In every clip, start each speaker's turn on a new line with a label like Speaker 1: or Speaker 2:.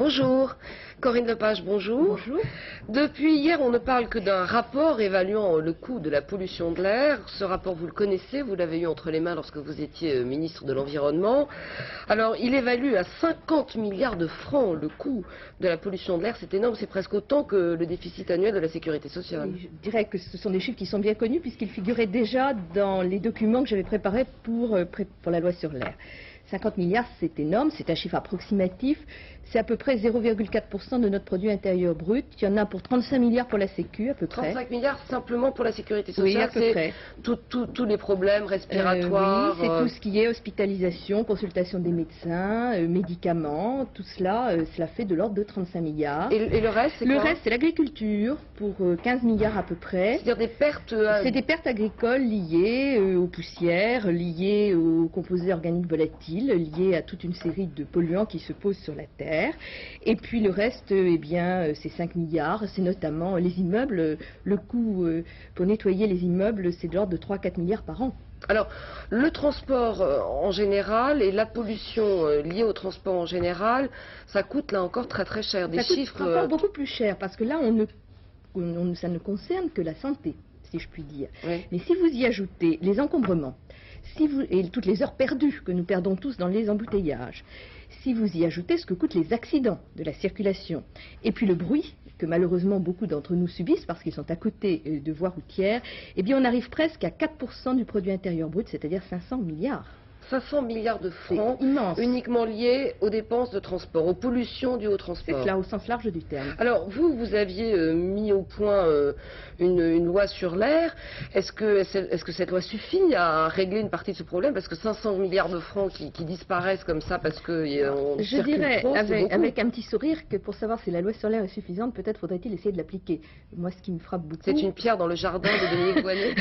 Speaker 1: Bonjour. Corinne Lepage, bonjour.
Speaker 2: Bonjour.
Speaker 1: Depuis hier, on ne parle que d'un rapport évaluant le coût de la pollution de l'air. Ce rapport, vous le connaissez, vous l'avez eu entre les mains lorsque vous étiez ministre de l'Environnement. Alors, il évalue à 50 milliards de francs le coût de la pollution de l'air. C'est énorme, c'est presque autant que le déficit annuel de la sécurité sociale.
Speaker 2: Et je dirais que ce sont des chiffres qui sont bien connus puisqu'ils figuraient déjà dans les documents que j'avais préparés pour la loi sur l'air. 50 milliards, c'est énorme, c'est un chiffre approximatif, c'est à peu près 0,4% de notre produit intérieur brut. Il y en a pour 35 milliards pour la Sécu, à peu près.
Speaker 1: 35 milliards simplement pour la sécurité sociale,
Speaker 2: oui, à peu près.
Speaker 1: Tous les problèmes respiratoires.
Speaker 2: Oui, c'est tout ce qui est hospitalisation, consultation des médecins, médicaments, tout cela, cela fait de l'ordre de 35 milliards.
Speaker 1: Et le reste, c'est quoi?
Speaker 2: Le reste, c'est l'agriculture, pour 15 milliards à peu près.
Speaker 1: C'est-à-dire des pertes...
Speaker 2: C'est des pertes agricoles liées aux poussières, liées aux composés organiques volatiles, liées à toute une série de polluants qui se posent sur la Terre. Et puis le reste, eh bien, c'est 5 milliards, c'est notamment les immeubles. Le coût pour nettoyer les immeubles, c'est de l'ordre de 3-4 milliards par an.
Speaker 1: Alors, le transport en général et la pollution liée au transport en général, ça coûte là encore très très cher. Des chiffres...
Speaker 2: Ça coûte encore beaucoup plus cher parce que là, ça ne concerne que la santé, si je puis dire.
Speaker 1: Oui.
Speaker 2: Mais si vous y ajoutez les encombrements, et toutes les heures perdues que nous perdons tous dans les embouteillages, si vous y ajoutez ce que coûtent les accidents de la circulation, et puis le bruit que malheureusement beaucoup d'entre nous subissent parce qu'ils sont à côté de voies routières, eh bien on arrive presque à 4% du produit intérieur brut, c'est-à-dire 500 milliards.
Speaker 1: 500 milliards de francs
Speaker 2: uniquement
Speaker 1: liés aux dépenses de transport, aux pollutions dues au transport.
Speaker 2: C'est cela, au sens large du terme.
Speaker 1: Alors, vous aviez mis au point une loi sur l'air. Est-ce que cette loi suffit à régler une partie de ce problème? Parce que 500 milliards de francs qui disparaissent comme ça parce que
Speaker 2: je dirais avec un petit sourire que pour savoir si la loi sur l'air est suffisante, peut-être faudrait-il essayer de l'appliquer. Moi, ce qui me frappe beaucoup...
Speaker 1: C'est une pierre dans le jardin de Dominique Voynet.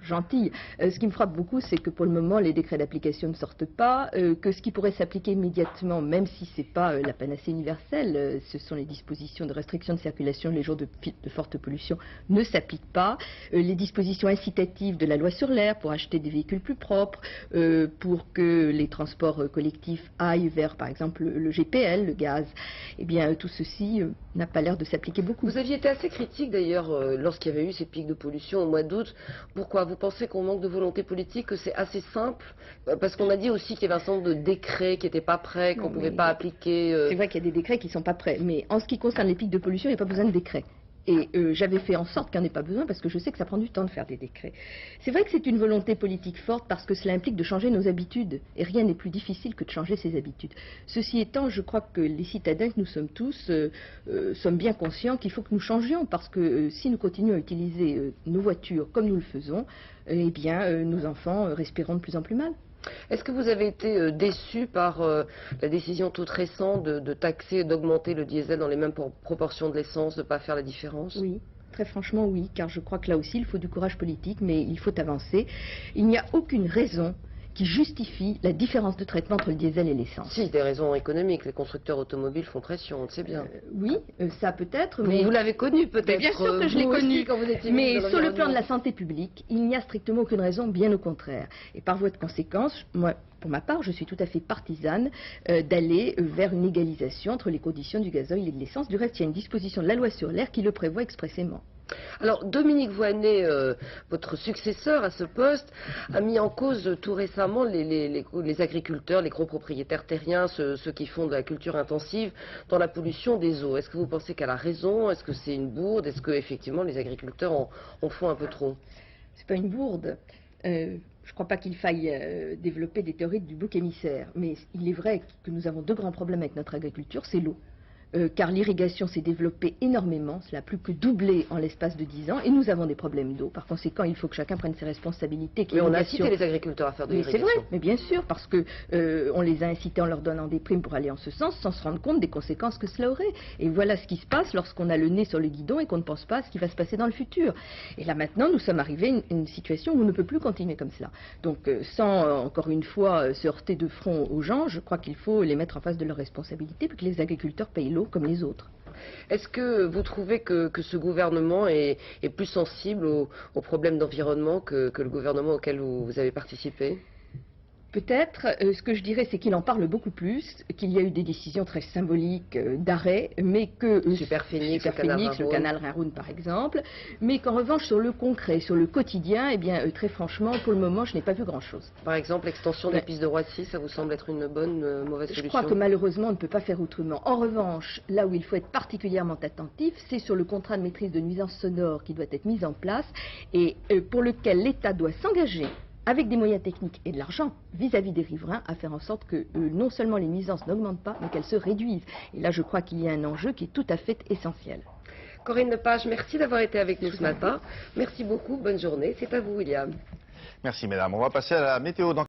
Speaker 2: Gentille. Ce qui me frappe beaucoup, c'est que pour le moment, les décrets d'application ne sortent pas, que ce qui pourrait s'appliquer immédiatement, même si ce n'est pas la panacée universelle, ce sont les dispositions de restriction de circulation les jours de forte pollution, ne s'appliquent pas. Les dispositions incitatives de la loi sur l'air pour acheter des véhicules plus propres, pour que les transports collectifs aillent vers, par exemple, le GPL, le gaz, eh bien, tout ceci n'a pas l'air de s'appliquer beaucoup.
Speaker 1: Vous aviez été assez critique d'ailleurs lorsqu'il y avait eu ces pics de pollution au mois d'août. Pourquoi? Vous pensez qu'on manque de volonté politique, que c'est assez simple? Parce qu'on a dit aussi qu'il y avait un certain nombre de décrets qui n'étaient pas prêts, qu'on ne pouvait pas appliquer.
Speaker 2: C'est vrai qu'il y a des décrets qui ne sont pas prêts, mais en ce qui concerne les pics de pollution, il n'y a pas besoin de décrets. Et j'avais fait en sorte qu'il n'y en ait pas besoin parce que je sais que ça prend du temps de faire des décrets. C'est vrai que c'est une volonté politique forte parce que cela implique de changer nos habitudes. Et rien n'est plus difficile que de changer ses habitudes. Ceci étant, je crois que les citadins que nous sommes tous sommes bien conscients qu'il faut que nous changions parce que si nous continuons à utiliser nos voitures comme nous le faisons, eh bien nos enfants respireront de plus en plus mal.
Speaker 1: Est-ce que vous avez été déçu par la décision toute récente de taxer, d'augmenter le diesel dans les mêmes proportions de l'essence, de ne pas faire la différence?
Speaker 2: Oui, très franchement oui, car je crois que là aussi il faut du courage politique, mais il faut avancer. Il n'y a aucune raison qui justifie la différence de traitement entre le diesel et l'essence.
Speaker 1: Si, des raisons économiques. Les constructeurs automobiles font pression, on le sait bien.
Speaker 2: Oui, ça peut-être, mais...
Speaker 1: Vous l'avez connu peut-être.
Speaker 2: Bien sûr que je l'ai connu,
Speaker 1: quand vous étiez
Speaker 2: mais sur le plan de la santé publique, il n'y a strictement aucune raison, bien au contraire. Et par voie de conséquence, moi, pour ma part, je suis tout à fait partisane d'aller vers une égalisation entre les conditions du gasoil et de l'essence. Du reste, il y a une disposition de la loi sur l'air qui le prévoit expressément.
Speaker 1: Alors, Dominique Voynet, votre successeur à ce poste, a mis en cause tout récemment les agriculteurs, les gros propriétaires terriens, ceux qui font de la culture intensive, dans la pollution des eaux. Est-ce que vous pensez qu'elle a raison? Est-ce que c'est une bourde? Est-ce que effectivement les agriculteurs en font un peu trop?
Speaker 2: C'est pas une bourde. Je ne crois pas qu'il faille développer des théories du bouc émissaire. Mais il est vrai que nous avons deux grands problèmes avec notre agriculture, c'est l'eau. Car l'irrigation s'est développée énormément, cela a plus que doublé en l'espace de 10 ans, et nous avons des problèmes d'eau. Par conséquent, il faut que chacun prenne ses responsabilités.
Speaker 1: Mais on a incité les agriculteurs à faire de l'irrigation.
Speaker 2: C'est vrai, mais bien sûr, parce que on les a incités en leur donnant des primes pour aller en ce sens, sans se rendre compte des conséquences que cela aurait. Et voilà ce qui se passe lorsqu'on a le nez sur le guidon et qu'on ne pense pas à ce qui va se passer dans le futur. Et là maintenant, nous sommes arrivés à une situation où on ne peut plus continuer comme cela. Donc, sans encore une fois se heurter de front aux gens, je crois qu'il faut les mettre en face de leurs responsabilités, puis que les agriculteurs payent l'eau comme les autres.
Speaker 1: Est-ce que vous trouvez que ce gouvernement est plus sensible aux problèmes d'environnement que le gouvernement auquel vous avez participé?
Speaker 2: Peut-être, ce que je dirais, c'est qu'il en parle beaucoup plus, qu'il y a eu des décisions très symboliques d'arrêt, mais que...
Speaker 1: Superphénix,
Speaker 2: le canal Rhin-Rhône par exemple, mais qu'en revanche sur le concret, sur le quotidien, eh bien très franchement, pour le moment, je n'ai pas vu grand-chose.
Speaker 1: Par exemple, l'extension des pistes de Roissy, ça vous semble être une bonne, mauvaise solution?
Speaker 2: Je crois que malheureusement, on ne peut pas faire autrement. En revanche, là où il faut être particulièrement attentif, c'est sur le contrat de maîtrise de nuisances sonores qui doit être mis en place et pour lequel l'État doit s'engager avec des moyens techniques et de l'argent vis-à-vis des riverains, à faire en sorte que non seulement les nuisances n'augmentent pas, mais qu'elles se réduisent. Et là, je crois qu'il y a un enjeu qui est tout à fait essentiel.
Speaker 1: Corinne Lepage, merci d'avoir été avec nous ce matin. Merci beaucoup, bonne journée. C'est à vous, William.
Speaker 3: Merci, mesdames. On va passer à la météo dans